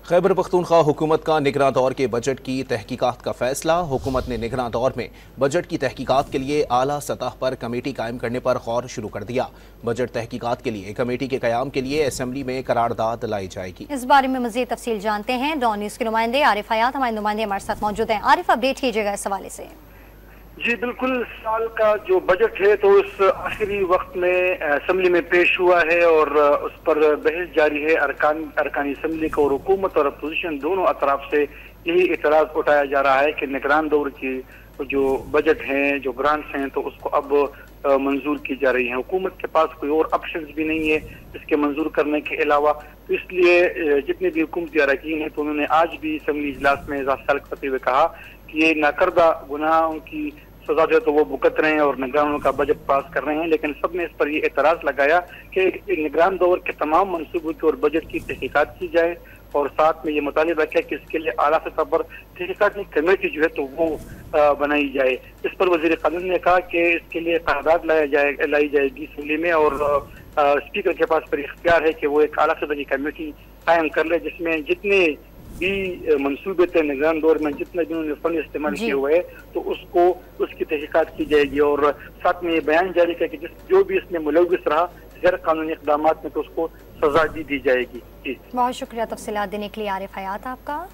خیبر پختونخوا حکومت کا نگراں دور کے بجٹ کی تحقیقات کا فیصلہ۔ حکومت نے نگراں دور میں بجٹ کی تحقیقات کے لیے اعلیٰ سطح پر کمیٹی قائم کرنے پر غور شروع کر دیا۔ بجٹ تحقیقات کے لیے کمیٹی کے قیام کے لیے اسمبلی میں قرارداد لائی جائے گی۔ اس بارے میں مزید تفصیل جانتے ہیں ڈان نیوز کے نمائندے عارف حیات، ہمارے نمائندے ہمارے ساتھ موجود ہیں۔ عارف، اپڈیٹ کیجیے گا اس حوالے سے۔ جی بالکل، سال کا جو بجٹ ہے تو اس آخری وقت میں اسمبلی میں پیش ہوا ہے اور اس پر بحث جاری ہے۔ ارکان اسمبلی کو اور حکومت اور اپوزیشن دونوں اطراف سے یہی اعتراض اٹھایا جا رہا ہے کہ نگران دور کی جو بجٹ ہیں، جو گرانٹس ہیں، تو اس کو اب منظور کی جا رہی ہیں۔ حکومت کے پاس کوئی اور آپشنز بھی نہیں ہے اس کے منظور کرنے کے علاوہ، تو اس لیے جتنے بھی حکومتی اراکین ہیں تو انہوں نے آج بھی اسمبلی اجلاس میں اظہار خیال کرتے ہوئے کہا کہ یہ ناکردہ گناہوں کی سزا جو ہے تو وہ بھگت رہے ہیں اور نگرانوں کا بجٹ پاس کر رہے ہیں، لیکن سب نے اس پر یہ اعتراض لگایا کہ نگران دور کے تمام منصوبوں کی اور بجٹ کی تحقیقات کی جائے، اور ساتھ میں یہ مطالبہ کیا کہ اس کے لیے اعلیٰ سطح پر تحقیقاتی کمیٹی جو ہے تو وہ بنائی جائے۔ اس پر وزیر قانون نے کہا کہ اس کے لیے قرارداد لائی جائے گی اسمبلی میں، اور اسپیکر کے پاس پر اختیار ہے کہ وہ ایک اعلیٰ سطح کی کمیٹی قائم کر لے جس میں جتنے بھی منصوبے تھے نگران دور میں، جتنے بھی انہوں نے فنڈ استعمال کیے ہوئے تو اس کی تحقیقات کی جائے گی، اور ساتھ میں یہ بیان جاری کیا کہ جو بھی اس میں ملوث رہا غیر قانونی اقدامات میں تو اس کو سزا دی جائے گی۔ بہت شکریہ تفصیلات دینے کے لیے عارف حیات آپ کا۔